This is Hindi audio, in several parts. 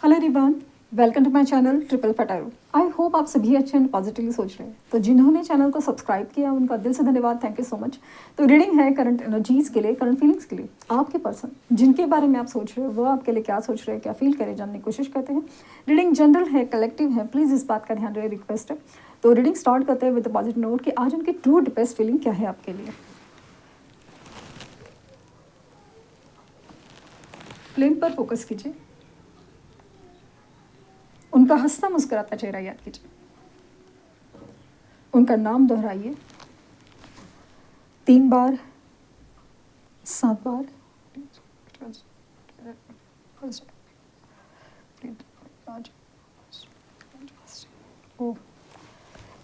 Hello everyone, welcome to my channel triple फटारो। आई होप आप सभी अच्छे एंड पॉजिटिवली सोच रहे हैं। तो जिन्होंने चैनल को सब्सक्राइब किया उनका दिल से धन्यवाद, थैंक यू सो मच। तो रीडिंग है करंट एनर्जीज़ के लिए, करंट फीलिंग्स के लिए। आपके पर्सन जिनके बारे में आप सोच रहे हो वो आपके लिए क्या सोच रहे हैं, क्या फील करें, जानने की कोशिश करते हैं। रीडिंग जनरल है, कलेक्टिव है, प्लीज़ इस बात का ध्यान रहे, रिक्वेस्ट है। तो रीडिंग स्टार्ट करते हैं विद पॉजिटिव नोट कि आज उनकी ट्रू डिपेस्ट फीलिंग क्या है आपके लिए। फ्लेम पर फोकस कीजिए, उनका हंसता मुस्कुराता चेहरा याद कीजिए, उनका नाम दोहराइए 3 बार, 7 बार।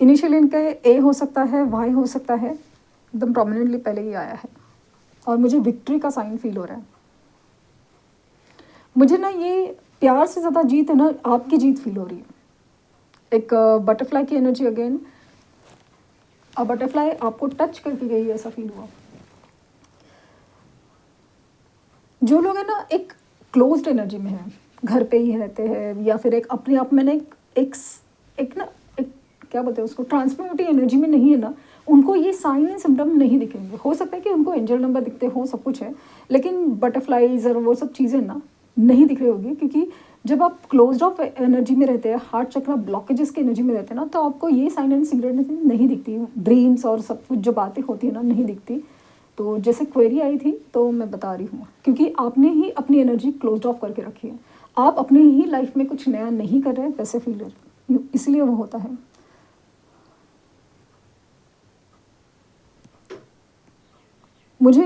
इनिशियली इनका ए हो सकता है, वाई हो सकता है, एकदम प्रोमिनेंटली पहले ही आया है और मुझे विक्ट्री का साइन फील हो रहा है। मुझे ना ये प्यार से ज़्यादा जीत है ना, आपकी जीत फील हो रही है। एक बटरफ्लाई की एनर्जी अगेन, अब बटरफ्लाई आपको टच करके गई ऐसा फील हुआ। जो लोग है ना एक क्लोज्ड एनर्जी में है, घर पे ही रहते हैं या फिर एक अपने आप में ना एक ना एक क्या बोलते हैं उसको, ट्रांसफॉर्मेटिव एनर्जी में नहीं है ना, उनको ये साइन एंड सिम्टम नहीं दिखेंगे। हो सकता है कि उनको एंजल नंबर दिखते हो, सब कुछ है, लेकिन बटरफ्लाइज और वो सब चीज़ें ना नहीं दिख रही होगी, क्योंकि जब आप क्लोज्ड ऑफ एनर्जी में रहते हैं, हार्ट चक्र ब्लॉकेजेस की एनर्जी में रहते हैं ना, तो आपको ये साइन एंड सिम्टम नहीं दिखती। ड्रीम्स और सब कुछ जो बातें होती है ना नहीं दिखती। तो जैसे क्वेरी आई थी तो मैं बता रही हूँ, क्योंकि आपने ही अपनी एनर्जी क्लोज ऑफ करके रखी है। आप अपनी ही लाइफ में कुछ नया नहीं कर रहे हैं, वैसे फील, इसलिए वो होता है। मुझे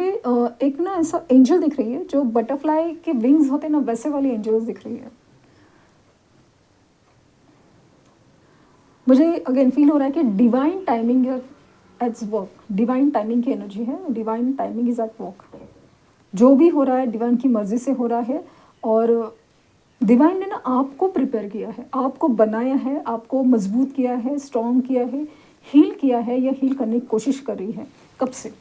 एक ना ऐसा एंजल दिख रही है जो बटरफ्लाई के विंग्स होते हैं ना, वैसे वाली एंजल्स दिख रही है। मुझे अगेन फील हो रहा है कि divine timing it's work, divine timing की एनर्जी है, divine timing is at work. जो भी हो रहा है डिवाइन की मर्जी से हो रहा है, और डिवाइन ने ना आपको प्रिपेयर किया है, आपको बनाया है, आपको मजबूत किया है, स्ट्रॉन्ग किया है, हील किया है या हील करने की कोशिश कर रही है कब से।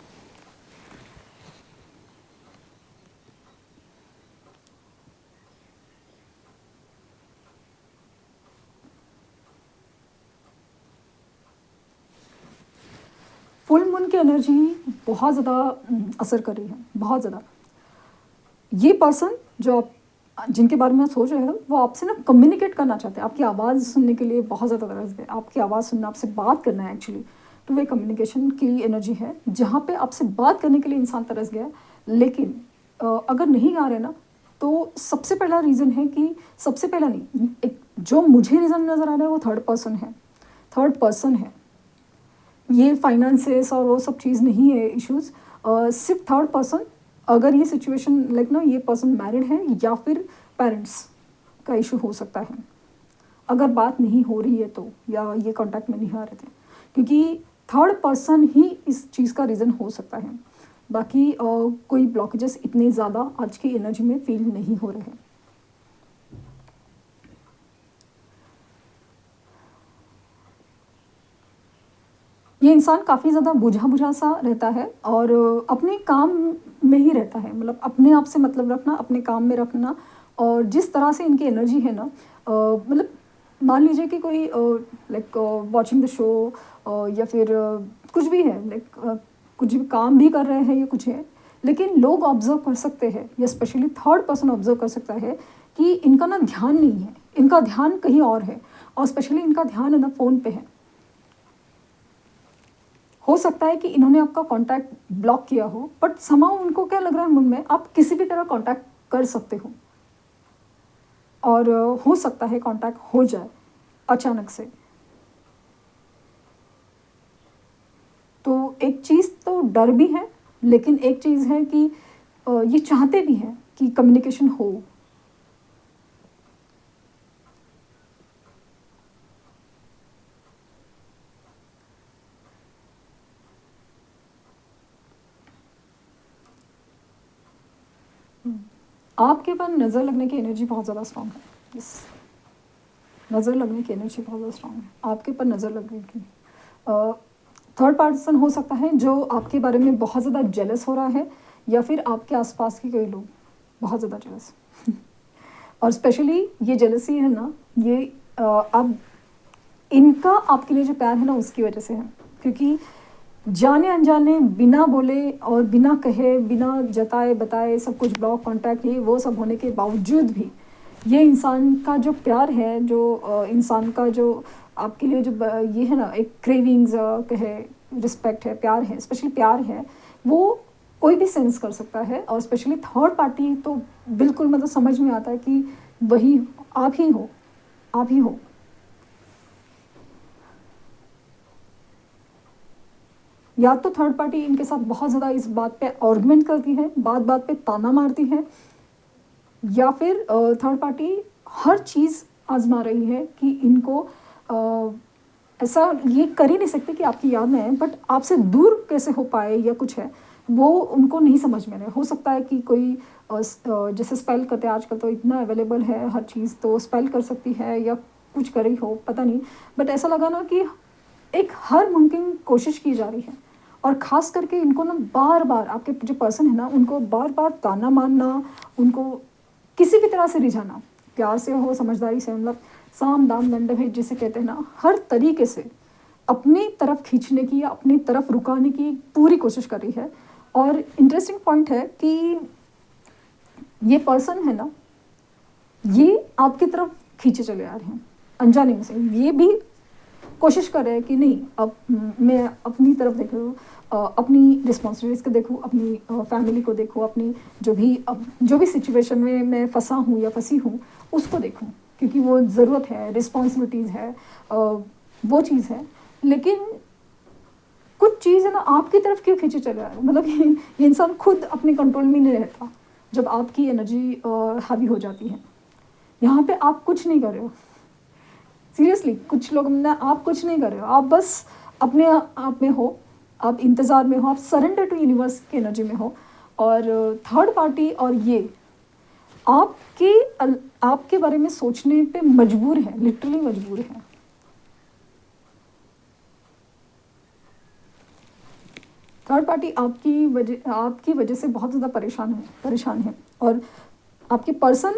फुल मून की एनर्जी बहुत ज़्यादा असर कर रही है, बहुत ज़्यादा। ये पर्सन जो आप जिनके बारे में आप सोच रहे हो वो आपसे ना कम्युनिकेट करना चाहते हैं, आपकी आवाज़ सुनने के लिए बहुत ज़्यादा तरस गए, आपकी आवाज़ सुनना, आपसे बात करना है एक्चुअली। तो वे कम्युनिकेशन की एनर्जी है जहाँ पे आपसे बात करने के लिए इंसान तरस गया। लेकिन अगर नहीं गा रहे ना, तो सबसे पहला रीज़न है कि, सबसे पहला नहीं, एक जो मुझे रीज़न नज़र आ रहा है वो थर्ड पर्सन है। थर्ड पर्सन है, ये फाइनेंसेस और वो सब चीज़ नहीं है इश्यूज़, सिर्फ थर्ड पर्सन। अगर ये सिचुएशन लाइक ना, ये पर्सन मैरिड है या फिर पेरेंट्स का इशू हो सकता है, अगर बात नहीं हो रही है तो, या ये कांटेक्ट में नहीं आ रहे थे, क्योंकि थर्ड पर्सन ही इस चीज़ का रीज़न हो सकता है। बाकी कोई ब्लॉकेजेस इतने ज़्यादा आज की एनर्जी में फील नहीं हो रहे हैं। ये इंसान काफ़ी ज़्यादा बुझा बुझा सा रहता है और अपने काम में ही रहता है, मतलब अपने आप से मतलब रखना, अपने काम में रखना। और जिस तरह से इनकी एनर्जी है ना, मतलब मान लीजिए कि कोई लाइक वॉचिंग द शो, या फिर कुछ भी है, लाइक कुछ भी काम भी कर रहे हैं या कुछ है, लेकिन लोग ऑब्जर्व कर सकते हैं, या स्पेशली थर्ड पर्सन ऑब्जर्व कर सकता है कि इनका ना ध्यान नहीं है, इनका ध्यान कहीं और है, और स्पेशली इनका ध्यान है ना फ़ोन पे है। हो सकता है कि इन्होंने आपका कांटेक्ट ब्लॉक किया हो, बट समाउ उनको क्या लग रहा है मन में, आप किसी भी तरह कांटेक्ट कर सकते हो, और हो सकता है कांटेक्ट हो जाए अचानक से। तो एक चीज़ तो डर भी है, लेकिन एक चीज़ है कि ये चाहते भी हैं कि कम्युनिकेशन हो। आपके पास नज़र लगने की एनर्जी बहुत ज़्यादा स्ट्रांग है, यस, नज़र लगने की एनर्जी बहुत ज़्यादा स्ट्रांग है आपके पर, नज़र लगने की। थर्ड पर्सन हो सकता है जो आपके बारे में बहुत ज़्यादा जेलस हो रहा है, या फिर आपके आसपास के कई लोग बहुत ज़्यादा जेलस। और स्पेशली ये जेलसी है ना, ये अब इनका आपके लिए जो प्यार है ना उसकी वजह से है, क्योंकि जाने अनजाने बिना बोले और बिना कहे बिना जताए बताए सब कुछ ब्लॉक कॉन्टैक्ट ये वो सब होने के बावजूद भी ये इंसान का जो प्यार है, जो इंसान का जो आपके लिए जो ये है ना एक क्रेविंग्स कहे, रिस्पेक्ट है, प्यार है, स्पेशली प्यार है, वो कोई भी सेंस कर सकता है। और स्पेशली थर्ड पार्टी तो बिल्कुल मतलब समझ में आता है कि वही आप ही हो, आप ही हो। या तो थर्ड पार्टी इनके साथ बहुत ज़्यादा इस बात पे आर्गुमेंट करती है, बात बात पे ताना मारती है, या फिर थर्ड पार्टी हर चीज़ आजमा रही है कि इनको ऐसा ये कर ही नहीं सकते कि आपकी याद में है, बट आपसे दूर कैसे हो पाए या कुछ है वो उनको नहीं समझ में रहे। हो सकता है कि कोई जैसे स्पेल करते हैं आजकल तो इतना अवेलेबल है हर चीज़, तो स्पेल कर सकती है या कुछ कर रही हो पता नहीं, बट ऐसा लगा ना कि एक हर मुमकिन कोशिश की जा रही है। और ख़ास करके इनको ना बार बार आपके जो पर्सन है ना उनको बार बार ताना मारना, उनको किसी भी तरह से रिझाना, प्यार से हो, समझदारी से, मतलब साम दाम दंड भेद जिसे कहते हैं ना, हर तरीके से अपनी तरफ खींचने की या अपनी तरफ रुकाने की पूरी कोशिश कर रही है। और इंटरेस्टिंग पॉइंट है कि ये पर्सन है ना, ये आपकी तरफ खींचे चले आ रहे हैं अनजाने में से। ये भी कोशिश कर रहे हैं कि नहीं अब मैं अपनी तरफ देखूँ, अपनी रिस्पॉन्सिबिलिटीज़ को देखूँ, अपनी फैमिली को देखूँ, अपनी जो भी सिचुएशन में मैं फंसा हूँ या फंसी हूँ उसको देखूँ, क्योंकि वो ज़रूरत है, रिस्पॉन्सिबिलिटीज़ है, वो चीज़ है। लेकिन कुछ चीज़ है ना आपकी तरफ क्यों खींचे चले आ रहे हैं, मतलब ये इंसान खुद अपने कंट्रोल में नहीं रहता जब आपकी एनर्जी हावी हो जाती है। यहाँ पे आप कुछ नहीं कर रहे हो, सीरियसली कुछ लोग ना, आप कुछ नहीं कर रहे हो, आप बस अपने आप में हो, आप इंतज़ार में हो, आप सरेंडर टू यूनिवर्स की एनर्जी में हो। और थर्ड पार्टी और ये आपके बारे में सोचने पे मजबूर है, लिटरली मजबूर है। थर्ड पार्टी आपकी वजह से बहुत ज़्यादा परेशान है। और आपके पर्सन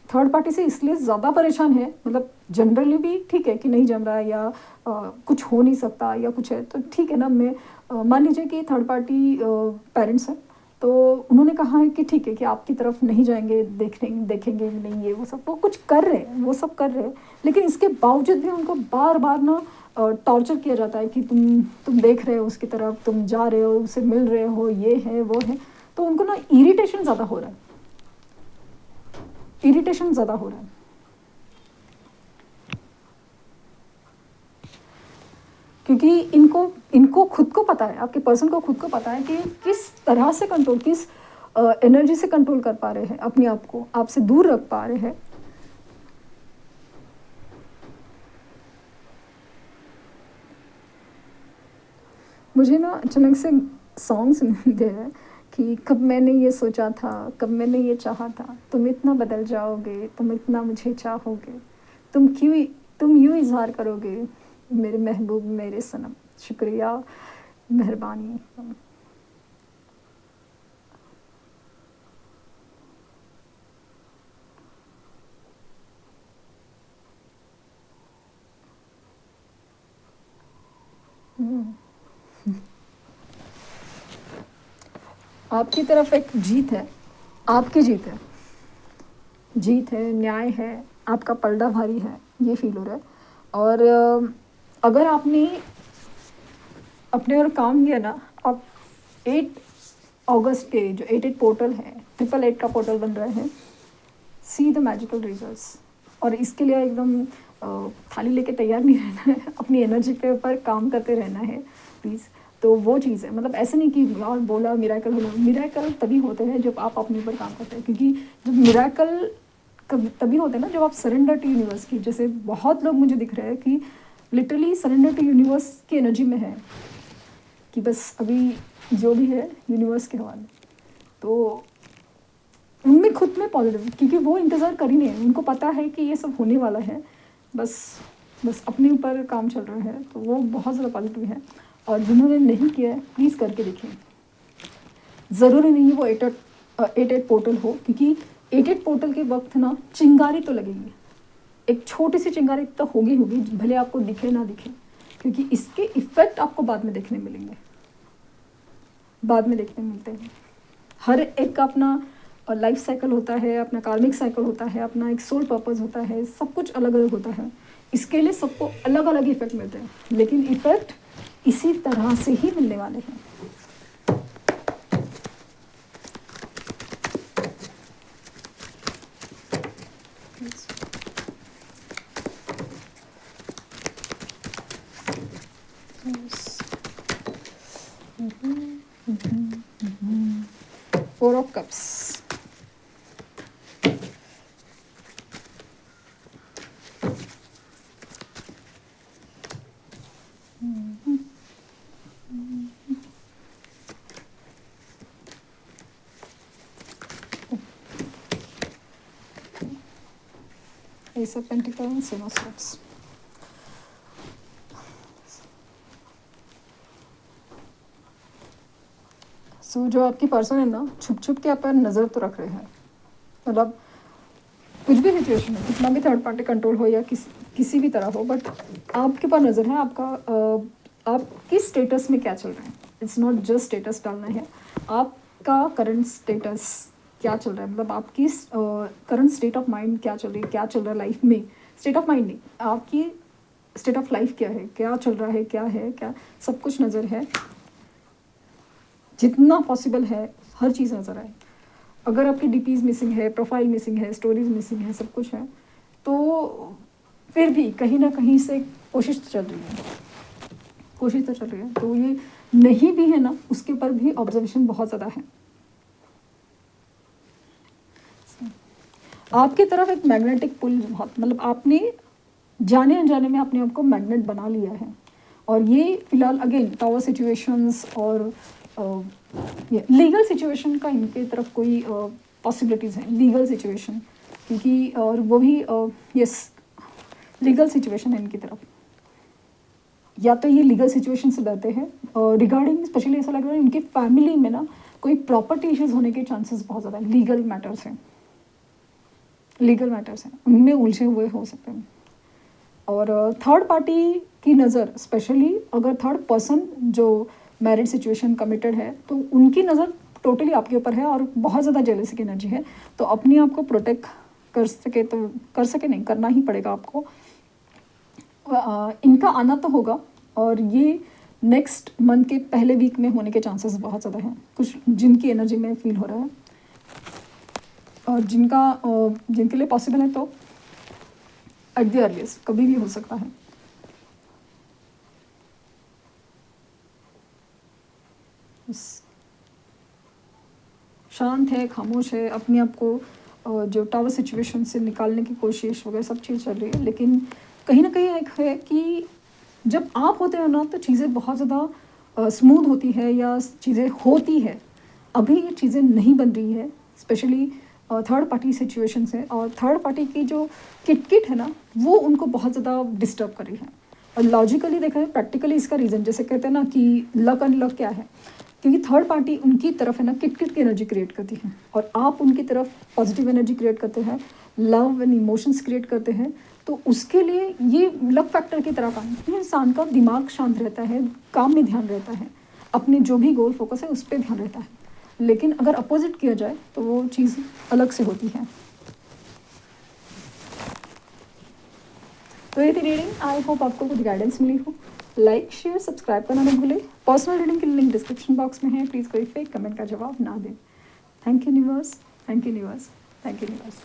थर्ड पार्टी से इसलिए ज़्यादा परेशान है, मतलब जनरली भी ठीक है कि नहीं जम रहा है या कुछ हो नहीं सकता या कुछ है तो ठीक है ना। मैं मान लीजिए कि थर्ड पार्टी पेरेंट्स हैं, तो उन्होंने कहा है कि ठीक है कि आपकी तरफ नहीं जाएंगे, देखेंगे नहीं, ये वो सब वो कुछ कर रहे हैं, वो सब कर रहे हैं, लेकिन इसके बावजूद भी उनको बार बार ना टॉर्चर किया जाता है कि तुम देख रहे हो उसकी तरफ, तुम जा रहे हो, उससे मिल रहे हो, ये है वो है। तो उनको ना इरिटेशन ज़्यादा हो रहा है, इरिटेशन ज़्यादा हो रहा है। क्योंकि इनको खुद को पता है, आपके पर्सन को खुद को पता है कि किस तरह से कंट्रोल, किस एनर्जी से कंट्रोल कर पा रहे हैं अपने आप को, आपसे दूर रख पा रहे हैं। मुझे ना अचानक से सॉन्ग सुनाई दे रहा है कि कब मैंने ये सोचा था, कब मैंने ये चाहा था, तुम इतना बदल जाओगे, तुम इतना मुझे चाहोगे, तुम यूँ इजहार करोगे मेरे महबूब मेरे सनम, शुक्रिया मेहरबानी। आपकी तरफ एक जीत है, आपकी जीत है, जीत है, न्याय है, आपका पलड़ा भारी है, ये फील हो रहा है। और अगर आपने अपने और काम किया ना, आप 8 अगस्त के जो 88 पोर्टल है, 888 का पोर्टल बन रहा है, सी द मैजिकल रिजल्ट्स। और इसके लिए एकदम थाली लेके तैयार नहीं रहना है, अपनी एनर्जी पे ऊपर काम करते रहना है प्लीज़। तो वो चीज़ है, मतलब ऐसे नहीं कि यार बोला मिराकल हो, मिराकल तभी होते हैं जब आप अपने ऊपर काम करते हैं। क्योंकि जब मिराकल तभी होते हैं ना जब आप सरेंडर टू यूनिवर्स की, जैसे बहुत लोग मुझे दिख रहे हैं कि लिटरली सरेंडर टू यूनिवर्स की एनर्जी में है कि बस अभी जो भी है यूनिवर्स के हवाले। तो उनमें खुद में पॉजिटिव, क्योंकि वो इंतज़ार कर ही नहीं है, उनको पता है कि ये सब होने वाला है, बस अपने ऊपर काम चल रहा है, तो वो बहुत ज़्यादा पॉजिटिव है। और जिन्होंने नहीं किया है प्लीज़ करके देखें, ज़रूरी नहीं वो 88 पोर्टल हो, क्योंकि 8 पोर्टल के वक्त ना चिंगारी तो लगेगी, एक छोटी सी चिंगारी तो होगी होगी, भले आपको दिखे ना दिखे, क्योंकि इसके इफेक्ट आपको बाद में देखने मिलेंगे, बाद में देखने मिलते हैं। हर एक का अपना लाइफ साइकिल होता है, अपना कार्मिक साइकिल होता है, अपना एक सोल पर्पस होता है, सब कुछ अलग अलग होता है। इसके लिए सबको अलग अलग इफेक्ट मिलते हैं, लेकिन इफेक्ट इसी तरह से ही मिलने वाले हैं। Four of Cups. Ace of Pentacles, Ace of Swords. सो जो आपकी पर्सन है ना, छुप छुप के आप पर नज़र तो रख रहे हैं, मतलब कुछ भी सिचुएशन है, कितना भी थर्ड पार्टी कंट्रोल हो या किसी भी तरह हो, बट आपके पास नज़र है, आप किस स्टेटस में क्या चल रहे हैं। इट्स नॉट जस्ट स्टेटस डालना है, आपका करंट स्टेटस क्या चल रहा है, मतलब आपकी करंट स्टेट ऑफ माइंड क्या चल रही है, क्या चल रहा है लाइफ में। स्टेट ऑफ माइंड नहीं, आपकी स्टेट ऑफ लाइफ क्या है, क्या चल रहा है, क्या सब कुछ नज़र है, जितना पॉसिबल है हर चीज़ नज़र आए। अगर आपकी डीपीज मिसिंग है, प्रोफाइल मिसिंग है, स्टोरीज मिसिंग है, सब कुछ है, तो फिर भी कहीं ना कहीं से कोशिश तो चल रही है, तो ये नहीं भी है ना, उसके ऊपर भी ऑब्जर्वेशन बहुत ज़्यादा है। आपकी तरफ एक मैग्नेटिक पुल बहुत, मतलब आपने जाने अनजाने में अपने आप को मैग्नेट बना लिया है। और ये फिलहाल अगेन टावर सिचुएशंस और लीगल सिचुएशन का इनके तरफ कोई पॉसिबिलिटीज़ हैं, लीगल सिचुएशन, क्योंकि और वो भी यस लीगल सिचुएशन है इनकी तरफ, या तो ये लीगल सिचुएशन से डरते हैं रिगार्डिंग, स्पेशली ऐसा लग रहा है इनकी फैमिली में ना कोई प्रॉपर्टी इश्यूज होने के चांसेस बहुत ज़्यादा है। लीगल मैटर्स हैं, उनमें उलझे हुए हो सकते हैं। और थर्ड पार्टी की नज़र, स्पेशली अगर थर्ड पर्सन जो मैरिड सिचुएशन कमिटेड है, तो उनकी नज़र टोटली आपके ऊपर है और बहुत ज़्यादा जेलसी की एनर्जी है। तो अपने आप को प्रोटेक्ट कर सके नहीं, करना ही पड़ेगा आपको। इनका आना तो होगा, और ये नेक्स्ट मंथ के पहले वीक में होने के चांसेस बहुत ज़्यादा हैं, कुछ जिनकी एनर्जी में फील हो रहा है, और जिनके लिए पॉसिबल है तो एट द अर्लीस्ट कभी भी हो सकता है। शांत है, खामोश है, अपने आप को जो टावर सिचुएशन से निकालने की कोशिश वगैरह सब चीज़ चल रही है। लेकिन कहीं ना कहीं एक है कि जब आप होते हो ना, तो चीज़ें बहुत ज़्यादा स्मूथ होती है या चीज़ें होती है। अभी ये चीज़ें नहीं बन रही है, स्पेशली थर्ड पार्टी सिचुएशन से, और थर्ड पार्टी की जो किट है ना, वो उनको बहुत ज़्यादा डिस्टर्ब कर रही है। और लॉजिकली देखा है, प्रैक्टिकली इसका रीज़न जैसे कहते हैं ना कि लक अनलक क्या है, क्योंकि थर्ड पार्टी उनकी तरफ है ना किट की एनर्जी क्रिएट करती है, और आप उनकी तरफ पॉजिटिव एनर्जी क्रिएट करते हैं, लव एंड इमोशंस क्रिएट करते हैं। तो उसके लिए ये लक फैक्टर की तरह काम, इंसान का दिमाग शांत रहता है, काम में ध्यान रहता है, अपने जो भी गोल फोकस है उस पर ध्यान रहता है। लेकिन अगर अपोजिट किया जाए तो वो चीज़ अलग से होती है। तो ये थी रीडिंग, आई होप आपको कुछ गाइडेंस मिली हो। लाइक शेयर सब्सक्राइब करना ना भूलें। पर्सनल रीडिंग की लिंक डिस्क्रिप्शन बॉक्स में है, प्लीज़ कोई फेक कमेंट का जवाब ना दें। Thank you universe, thank you universe, thank you universe.